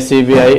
CBI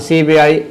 CBI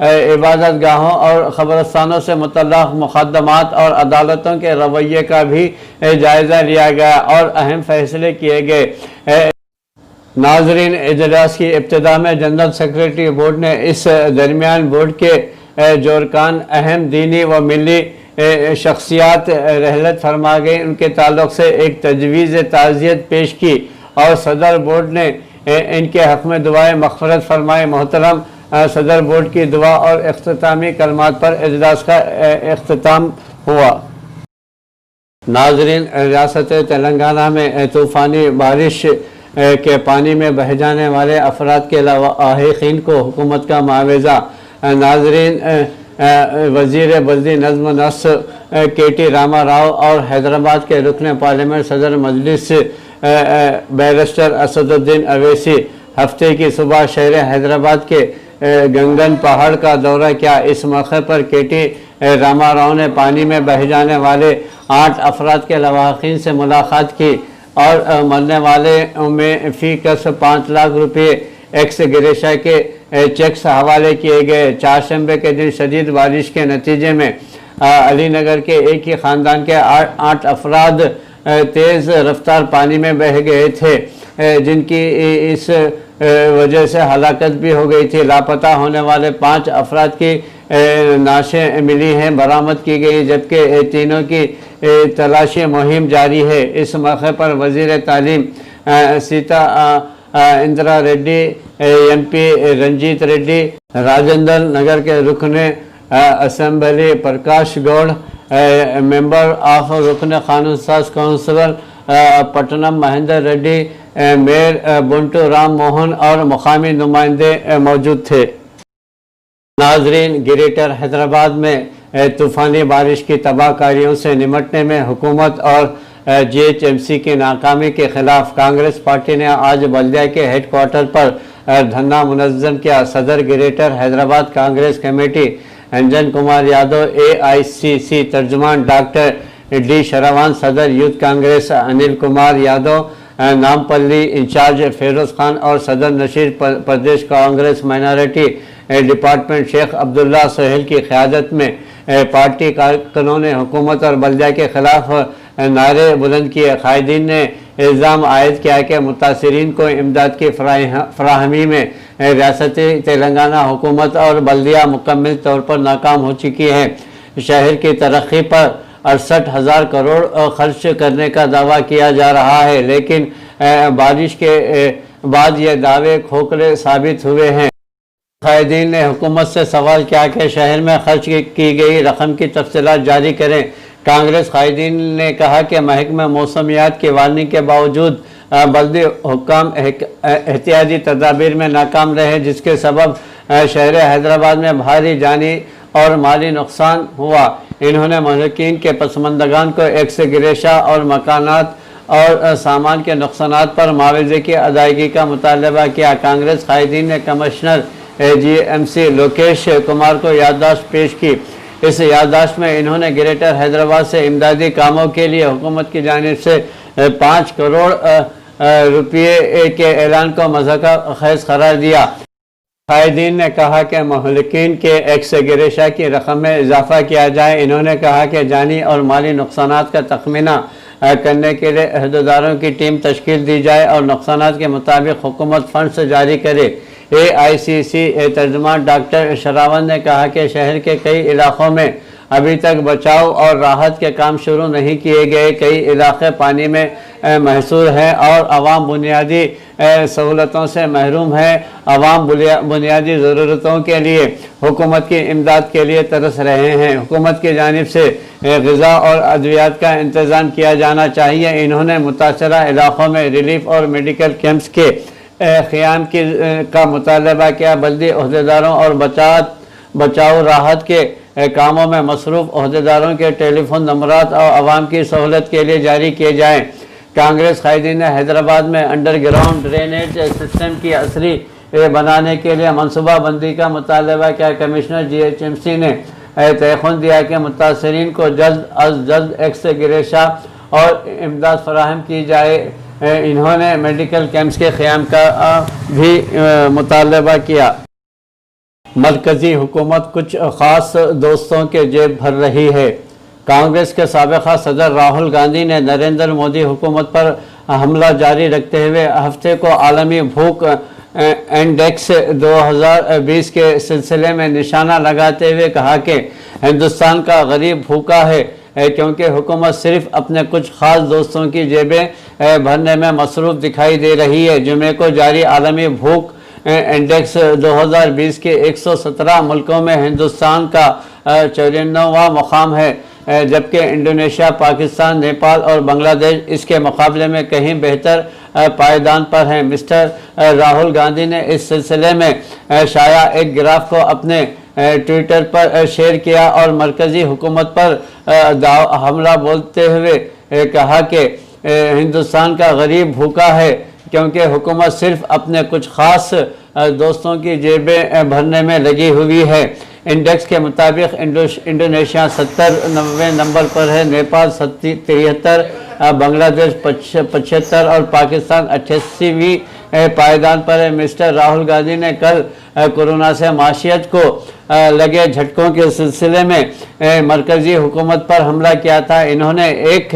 عبادت گاہوں اور قبرستانوں سے متعلق مقدمات اور عدالتوں کے رویے کا بھی جائزہ لیا گیا اور اہم فیصلے کیے گئے۔ ناظرین، اجلاس کی ابتدا میں جنرل سیکریٹری بورڈ نے اس درمیان بورڈ کے جورکان اہم دینی و ملی شخصیات رحلت فرما گئی ان کے تعلق سے ایک تجویز تعزیت پیش کی اور صدر بورڈ نے ان کے حق میں دعائیں مغفرت فرمائے۔ محترم صدر بورڈ کی دعا اور اختتامی کلمات پر اجلاس کا اختتام ہوا۔ ناظرین، ریاست تلنگانہ میں طوفانی بارش کے پانی میں بہہ جانے والے افراد کے لاحقین کو حکومت کا معاوضہ۔ ناظرین، وزیر بلدی نظم و نسق کے ٹی راما راؤ اور حیدرآباد کے رکن پارلیمنٹ صدر مجلس بیرسٹر اسد الدین اویسی ہفتے کی صبح شہر حیدرآباد کے گنگن پہاڑ کا دورہ کیا۔ اس موقع پر کے ٹی راما راؤ نے پانی میں بہہ جانے والے 8 افراد کے لواحقین سے ملاقات کی اور مرنے والے میں فی کس 5 لاکھ روپے ایکس گریشا کے چیکس حوالے کیے گئے۔ چہارشنبے کے دن شدید بارش کے نتیجے میں علی نگر کے ایک ہی خاندان کے 8 افراد تیز رفتار پانی میں بہہ گئے تھے، جن کی اس وجہ سے ہلاکت بھی ہو گئی تھی۔ لاپتہ ہونے والے 5 افراد کی نعشیں ملی ہیں، برآمد کی گئی، جبکہ تینوں کی تلاشی مہم جاری ہے۔ اس موقع پر وزیر تعلیم سیتا اندرا ریڈی، ایم پی رنجیت ریڈی، راجندر نگر کے رکن اسمبلی پرکاش گوڑ، ممبر آف رکن قانون ساز کونسلر پٹنم مہندر ریڈی، میئر بنٹو رام موہن اور مقامی نمائندے موجود تھے۔ ناظرین، گریٹر حیدرآباد میں طوفانی بارش کی تباہ کاریوں سے نمٹنے میں حکومت اور جی ایچ ایم سی کی ناکامی کے خلاف کانگریس پارٹی نے آج بلدیہ کے ہیڈ کوارٹر پر دھرنا منظم کیا۔ صدر greater Hyderabad Congress committee Anjan Kumar Yadav, A I C C ترجمان ڈاکٹر ڈی شروان، صدر یوتھ کانگریس انل کمار یادو، نامپلی انچارج فیروز خان اور صدر نشین پردیش کانگریس مائنارٹی ڈپارٹمنٹ شیخ عبداللہ سہیل کی قیادت میں پارٹی کارکنوں نے حکومت اور بلدیہ کے خلاف نعرے بلند کیے۔ قائدین نے الزام عائد کیا کہ متاثرین کو امداد کی فراہمی میں ریاستی تلنگانہ حکومت اور بلدیہ مکمل طور پر ناکام ہو چکی ہے۔ شہر کی ترقی پر 68,000 کروڑ خرچ کرنے کا دعویٰ کیا جا رہا ہے، لیکن بارش کے بعد یہ دعوے کھوکھلے ثابت ہوئے ہیں۔ قائدین نے حکومت سے سوال کیا کہ شہر میں خرچ کی گئی رقم کی تفصیلات جاری کریں۔ کانگریس قائدین نے کہا کہ محکمہ موسمیات کی وارننگ کے باوجود بلدی حکام احتیاطی تدابیر میں ناکام رہے، جس کے سبب شہر حیدرآباد میں بھاری جانی اور مالی نقصان ہوا۔ انہوں نے مالکین کے پسماندگان کو ایکس گریشا اور مکانات اور سامان کے نقصانات پر معاوضے کی ادائیگی کا مطالبہ کیا۔ کانگریس قائدین نے commissioner G M C Lokesh Kumar کو یادداشت پیش کی۔ اس یادداشت میں انہوں نے گریٹر حیدرآباد سے امدادی کاموں کے لیے حکومت کی جانب سے 5 کروڑ روپے کے اعلان کو مضحکہ خیز قرار دیا۔ قائدین نے کہا کہ مہلکین کے ایکس گریشا کی رقم میں اضافہ کیا جائے۔ انہوں نے کہا کہ جانی اور مالی نقصانات کا تخمینہ کرنے کے لیے عہدیداروں کی ٹیم تشکیل دی جائے اور نقصانات کے مطابق حکومت فنڈز جاری کرے۔ اے آئی سی سی ترجمان ڈاکٹر شراون نے کہا کہ شہر کے کئی علاقوں میں ابھی تک بچاؤ اور راحت کے کام شروع نہیں کیے گئے۔ کئی علاقے پانی میں محصور ہیں اور عوام بنیادی سہولتوں سے محروم ہیں۔ عوام بنیادی ضرورتوں کے لیے حکومت کی امداد کے لیے ترس رہے ہیں۔ حکومت کی جانب سے غذا اور ادویات کا انتظام کیا جانا چاہیے۔ انہوں نے متاثرہ علاقوں میں ریلیف اور میڈیکل کیمپس کے قیام کا مطالبہ کیا۔ بلدی عہدیداروں اور بچاؤ راحت کے کاموں میں مصروف عہدیداروں کے ٹیلی فون نمبرات اور عوام کی سہولت کے لیے جاری کیے جائیں۔ کانگریس قائدین نے حیدرآباد میں انڈر گراؤنڈ ڈرینیج سسٹم کی عصری بنانے کے لیے منصوبہ بندی کا مطالبہ کیا۔ Commissioner G H M C نے تیقن دیا کہ متاثرین کو جلد از جلد ایکس گریشا اور امداد فراہم کی جائے۔ انہوں نے میڈیکل کیمپس کے قیام کا بھی مطالبہ کیا۔ مرکزی حکومت کچھ خاص دوستوں کے جیب بھر رہی ہے۔ کانگریس کے سابق صدر راہل گاندھی نے نریندر مودی حکومت پر حملہ جاری رکھتے ہوئے ہفتے کو عالمی بھوک انڈیکس 2020 کے سلسلے میں نشانہ لگاتے ہوئے کہا کہ ہندوستان کا غریب بھوکا ہے کیونکہ حکومت صرف اپنے کچھ خاص دوستوں کی جیبیں بھرنے میں مصروف دکھائی دے رہی ہے۔ جمعے کو جاری عالمی بھوک انڈیکس 2020 کے 117 ملکوں میں ہندوستان کا 94واں مقام ہے، جبکہ انڈونیشیا، پاکستان، نیپال اور بنگلہ دیش اس کے مقابلے میں کہیں بہتر پائیدان پر ہیں۔ مسٹر راہل گاندھی نے اس سلسلے میں شائع ایک گراف کو اپنے ٹویٹر پر شیئر کیا اور مرکزی حکومت پر حملہ بولتے ہوئے کہا کہ ہندوستان کا غریب بھوکا ہے کیونکہ حکومت صرف اپنے کچھ خاص دوستوں کی جیبیں بھرنے میں لگی ہوئی ہے۔ انڈیکس کے مطابق انڈونیشیا 70 نمبر پر ہے، نیپال 73، بنگلہ دیش 75 اور پاکستان 88ویں پائیدان پر ہے۔ مسٹر راہل گاندھی نے کل کورونا سے معیشت کو لگے جھٹکوں کے سلسلے میں مرکزی حکومت پر حملہ کیا تھا۔ انہوں نے ایک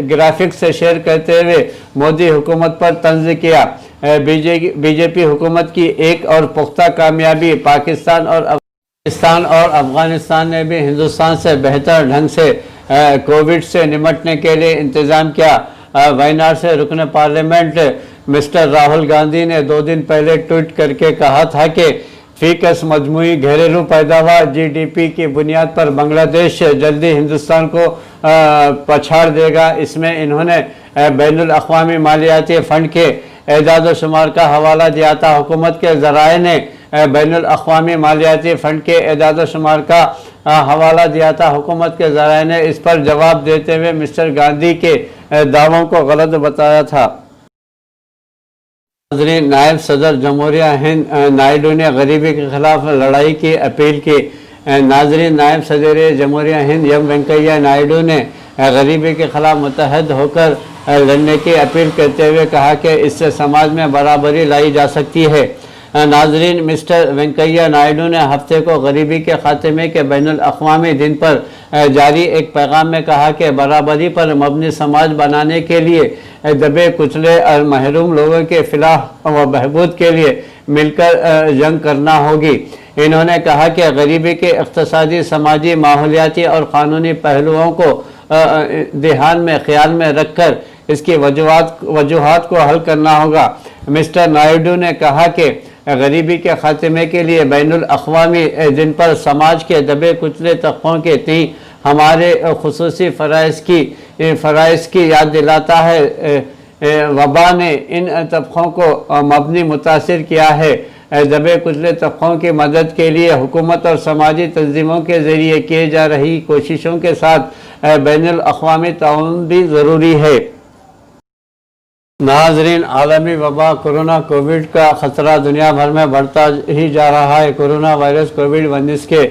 گرافکس شیئر کرتے ہوئے مودی حکومت پر طنز کیا۔ بی جے پی حکومت کی ایک اور پختہ کامیابی، پاکستان اور افغانستان نے بھی ہندوستان سے بہتر ڈھنگ سے کووڈ سے نمٹنے کے لیے انتظام کیا۔ وائناڈ سے رکن پارلیمنٹ مسٹر راہل گاندھی نے 2 دن پہلے ٹویٹ کر کے کہا تھا کہ فی کس مجموعی گھریلو پیداوار GDP کی بنیاد پر بنگلہ دیش جلدی ہندوستان کو پچھاڑ دے گا۔ اس میں انہوں نے بین الاقوامی مالیاتی فنڈ کے اعداد و شمار کا حوالہ دیا تھا۔ حکومت کے ذرائع نے بین الاقوامی مالیاتی فنڈ کے اعداد و شمار کا حوالہ دیا تھا۔ حکومت کے ذرائع نے اس پر جواب دیتے ہوئے مسٹر گاندھی کے دعووں کو غلط بتایا تھا۔ ناظرین، نائب صدر جمہوریہ ہند نائیڈو نے غریبی کے خلاف لڑائی کی اپیل کی۔ ناظرین، نائب صدر جمہوریہ ہند وینکیا نائیڈو نے غریبی کے خلاف متحد ہو کر لڑنے کی اپیل کرتے ہوئے کہا کہ اس سے سماج میں برابری لائی جا سکتی ہے۔ ناظرین، مسٹر وینکیا نائیڈو نے ہفتے کو غریبی کے خاتمے کے بین الاقوامی دن پر جاری ایک پیغام میں کہا کہ برابری پر مبنی سماج بنانے کے لیے دبے کچلے اور محروم لوگوں کے فلاح و بہبود کے لیے مل کر جنگ کرنا ہوگی۔ انہوں نے کہا کہ غریبی کے اقتصادی، سماجی، ماحولیاتی اور قانونی پہلوؤں کو خیال میں رکھ کر اس کی وجوہات کو حل کرنا ہوگا۔ مسٹر نائیڈو نے کہا کہ غریبی کے خاتمے کے لیے بین الاقوامی دن پر سماج کے دبے کچلے طبقوں کے تئیں ہمارے خصوصی فرائض کی یاد دلاتا ہے۔ وبا نے ان طبقوں کو مبنی متاثر کیا ہے۔ دبے کچلے طبقوں کی مدد کے لیے حکومت اور سماجی تنظیموں کے ذریعے کیے جا رہی کوششوں کے ساتھ بین الاقوامی تعاون بھی ضروری ہے۔ ناظرین، عالمی وبا کورونا کووڈ کا خطرہ دنیا بھر میں بڑھتا ہی جا رہا ہے۔ کورونا وائرس کووڈ-19 کے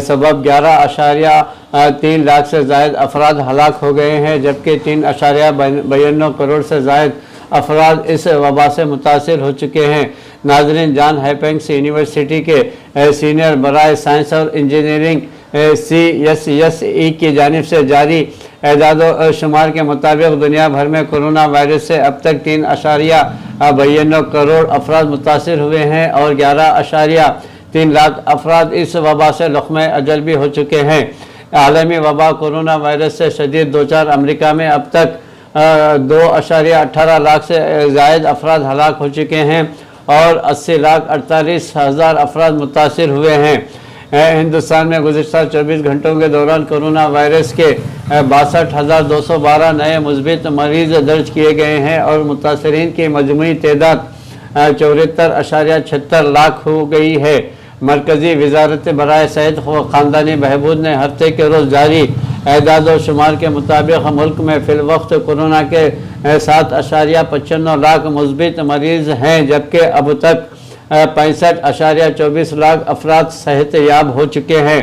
سبب 11.3 لاکھ سے زائد افراد ہلاک ہو گئے ہیں، جبکہ 3.92 کروڑ سے زائد افراد اس وبا سے متاثر ہو چکے ہیں۔ ناظرین، جان ہاپکنس یونیورسٹی کے سینئر برائے سائنس اور انجینئرنگ CSSE کی جانب سے جاری اعداد و شمار کے مطابق دنیا بھر میں کورونا وائرس سے اب تک 3.92 کروڑ افراد متاثر ہوئے ہیں اور 11.3 لاکھ افراد اس وبا سے لقمہ اجل بھی ہو چکے ہیں۔ عالمی وبا کورونا وائرس سے شدید دوچار امریکہ میں اب تک 2.18 لاکھ سے زائد افراد ہلاک ہو چکے ہیں اور 80,48,000 افراد متاثر ہوئے ہیں۔ ہندوستان میں گزشتہ 24 گھنٹوں کے دوران کورونا وائرس کے 62,212 نئے مثبت مریض درج کیے گئے ہیں اور متاثرین کی مجموعی تعداد 74.76 لاکھ ہو گئی ہے۔ مرکزی وزارت برائے صحت و خاندانی بہبود نے ہفتے کے روز جاری اعداد و شمار کے مطابق ملک میں فی الوقت کورونا کے 7.95 لاکھ مثبت مریض ہیں، جبکہ اب تک 65.24 لاکھ افراد صحت یاب ہو چکے ہیں۔